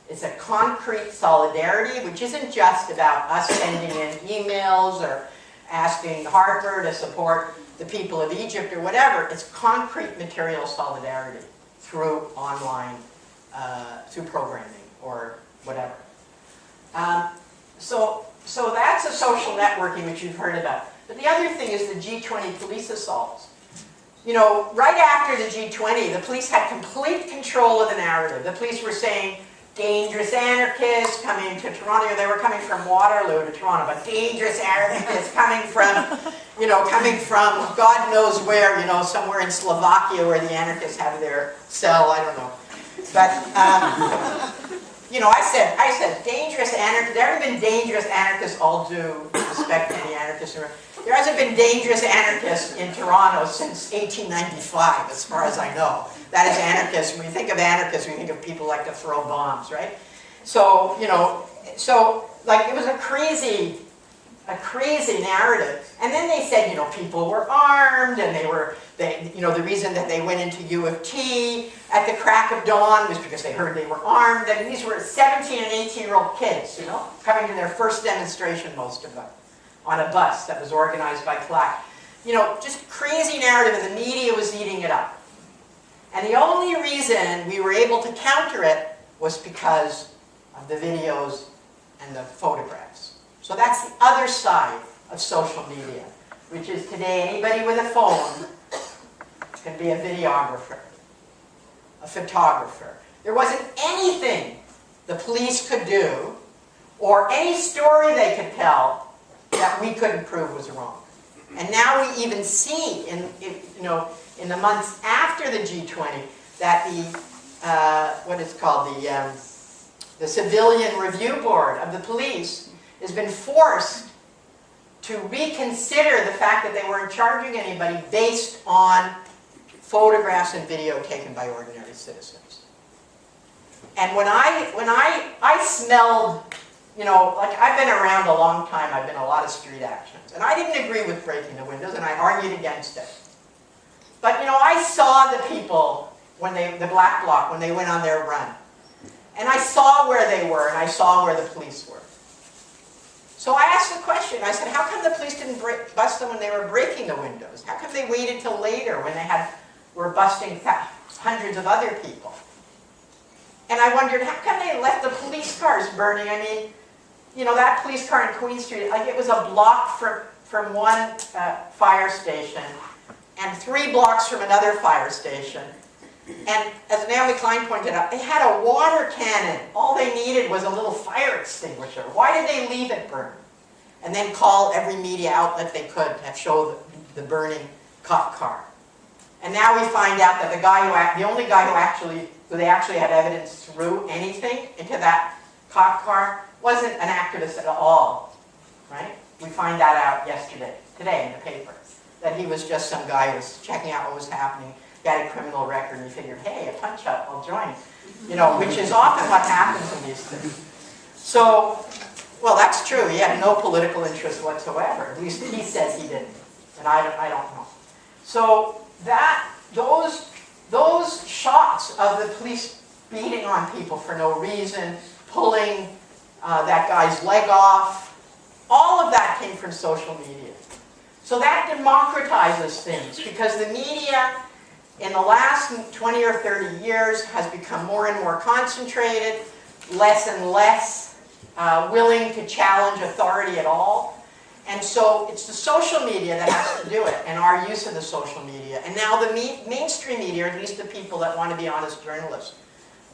It's a concrete solidarity, which isn't just about us sending in emails or asking Harper to support the people of Egypt or whatever. It's concrete material solidarity through online, through programming or whatever. So that's a social networking, which you've heard about. But the other thing is the G20 police assaults. You know, right after the G20, the police had complete control of the narrative. The police were saying, dangerous anarchists coming to Toronto. They were coming from Waterloo to Toronto, but dangerous anarchists coming from, you know, God knows where, you know, somewhere in Slovakia where the anarchists have their cell, I don't know. But, you know, I said dangerous anarchists. There haven't been dangerous anarchists, all due respect to the anarchists. There hasn't been dangerous anarchists in Toronto since 1895, as far as I know. That is anarchists. When we think of anarchists, we think of people like to throw bombs, right? So, you know, like it was a crazy narrative. And then they said, you know, people were armed, and you know, the reason that they went into U of T at the crack of dawn was because they heard they were armed. And these were 17 and 18-year-old kids, you know, coming to their first demonstration, most of them, on a bus that was organized by Clack. You know, just crazy narrative, and the media was eating it up. And the only reason we were able to counter it was because of the videos and the photographs. So that's the other side of social media, which is today anybody with a phone can be a videographer, a photographer. There wasn't anything the police could do or any story they could tell that we couldn't prove was wrong. And now we even see in the months after the G20 that what is called the Civilian Review Board of the police has been forced to reconsider the fact that they weren't charging anybody based on photographs and video taken by ordinary citizens. And when I smelled, you know, like I've been around a long time, I've been in a lot of street actions, and I didn't agree with breaking the windows, and I argued against it. But, you know, I saw the people, the Black Bloc, when they went on their run. And I saw where they were, and I saw where the police were. So I asked the question, I said, how come the police didn't bust them when they were breaking the windows? How come they waited till later when they were busting hundreds of other people? And I wondered, how come they left the police cars burning? I mean, you know, that police car in Queen Street, like it was a block from one fire station and 3 blocks from another fire station. And as Naomi Klein pointed out, they had a water cannon. All they needed was a little fire extinguisher. Why did they leave it burn? And then call every media outlet they could to show the burning cop car. And now we find out that the only guy who they actually had evidence threw anything into that cop car wasn't an activist at all, right? We find that out today in the paper, that he was just some guy who was checking out what was happening. He had a criminal record, and he figured, hey, a punch-up, I'll join. You know, which is often what happens in these things. So, well, that's true. He had no political interest whatsoever. At least he says he didn't, and I don't know. So those shots of the police beating on people for no reason, pulling that guy's leg off, all of that came from social media. So that democratizes things, because the media in the last 20 or 30 years has become more and more concentrated, less and less willing to challenge authority at all. And so it's the social media that has to do it, and our use of the social media. And now the mainstream media, or at least the people that want to be honest journalists,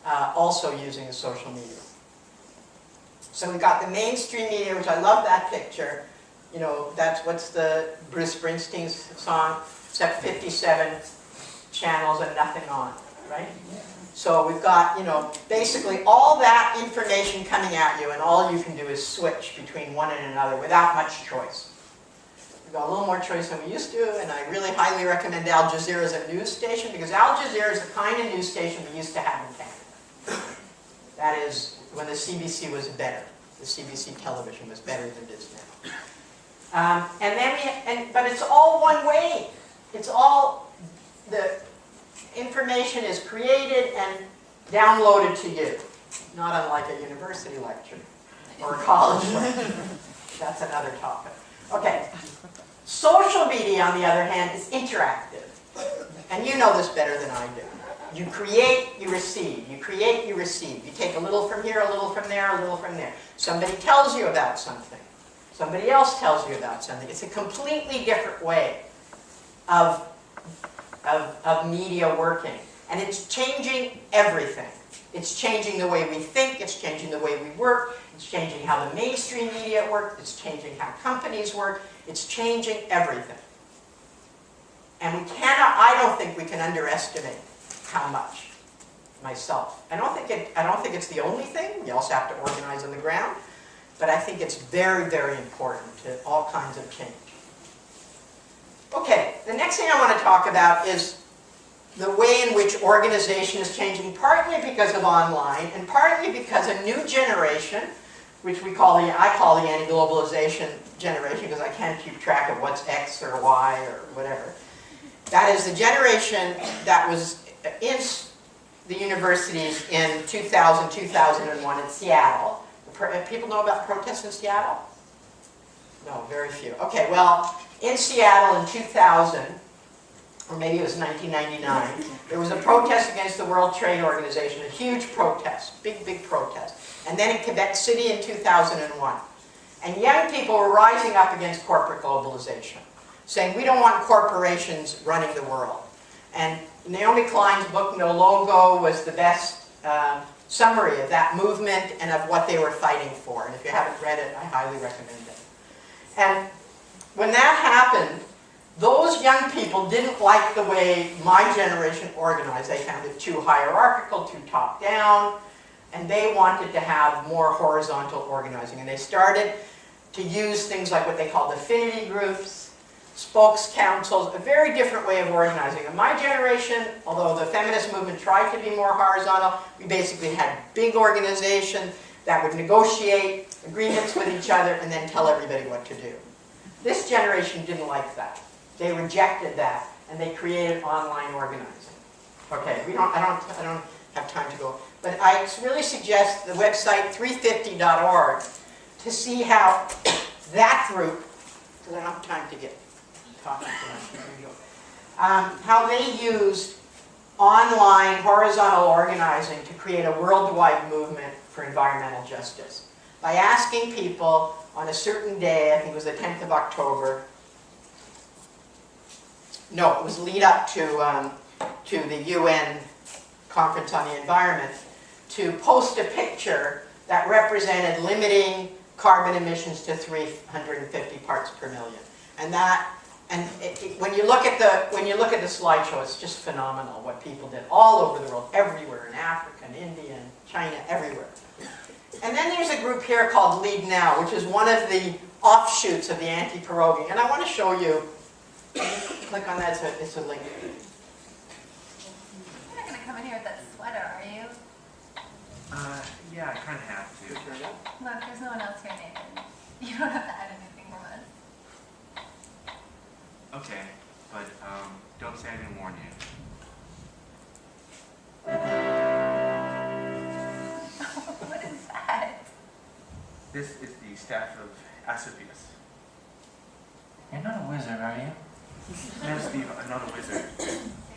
also using the social media. So we've got the mainstream media, which I love that picture. You know, what's the Bruce Springsteen's song? 57 channels and nothing on, right? So we've got, you know, basically all that information coming at you, and all you can do is switch between one and another without much choice. We've got a little more choice than we used to, and I really highly recommend Al Jazeera as a news station, because Al Jazeera is the kind of news station we used to have in Canada. That is, when the CBC was better. The CBC television was better than it is now. But it's all one way. It's all, the information is created and downloaded to you. Not unlike a university lecture or a college lecture. That's another topic. Okay. Social media, on the other hand, is interactive. And you know this better than I do. You create, you receive. You create, you receive. You take a little from here, a little from there, a little from there. Somebody tells you about something. Somebody else tells you about something. It's a completely different way of media working. And it's changing everything. It's changing the way we think. It's changing the way we work. It's changing how the mainstream media work. It's changing how companies work. It's changing everything. And we cannot, I don't think we can underestimate how much, myself. I don't think it's the only thing. We also have to organize on the ground. But I think it's very, very important to all kinds of change. Okay, the next thing I want to talk about is the way in which organization is changing, partly because of online, and partly because a new generation, which I call the anti-globalization generation, because I can't keep track of what's X or Y or whatever. That is the generation that was in the universities in 2000, 2001 in Seattle. People know about protests in Seattle? No, very few. Okay, well, in Seattle in 2000, or maybe it was 1999, there was a protest against the World Trade Organization, a huge protest, big, big protest. And then in Quebec City in 2001. And young people were rising up against corporate globalization, saying, we don't want corporations running the world. And Naomi Klein's book, No Logo, was the best summary of that movement and of what they were fighting for. And if you haven't read it, I highly recommend it. And when that happened, those young people didn't like the way my generation organized. They found it too hierarchical, too top-down, and they wanted to have more horizontal organizing. And they started to use things like what they called affinity groups, spokes councils, a very different way of organizing. In my generation, although the feminist movement tried to be more horizontal, we basically had big organizations that would negotiate agreements with each other and then tell everybody what to do. This generation didn't like that. They rejected that, and they created online organizing. Okay, I don't have time to go, but I really suggest the website 350.org to see how that group, because I don't have time to get talking too much, how they used online horizontal organizing to create a worldwide movement for environmental justice. By asking people on a certain day, I think it was the 10th of October, no, it was lead up to the UN Conference on the Environment, to post a picture that represented limiting carbon emissions to 350 parts per million. And when you look at the slideshow, it's just phenomenal what people did all over the world, everywhere, in Africa, in India, in China, everywhere. And then there's a group here called Lead Now, which is one of the offshoots of the anti-pierogi. And I want to show you. Click on that, it's a link. You're not going to come in here with that sweater, are you? Yeah, I kind of have to. Look, there's no one else here, Nathan. You don't have to hide anything from us. Okay, but don't say I didn't warn you. What is that? This is the staff of Asclepius. You're not a wizard, are you? No, Steve, I'm not a wizard.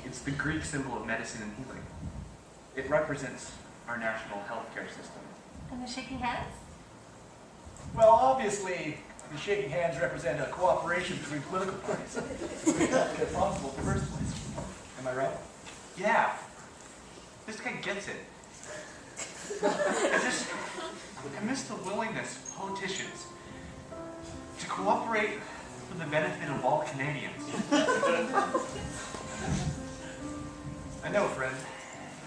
It's the Greek symbol of medicine and healing. It represents our national healthcare system. And the shaking hands? Well, obviously, the shaking hands represent a cooperation between political parties. That's possible in the first place. Am I right? Yeah. This guy gets it. I miss the willingness of politicians to cooperate for the benefit of all Canadians. I know, friend.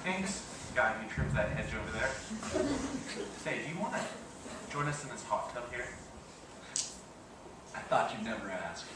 Thanks, guy who trims that hedge over there. Say, do you want to join us in this hot tub here? I thought you'd never ask.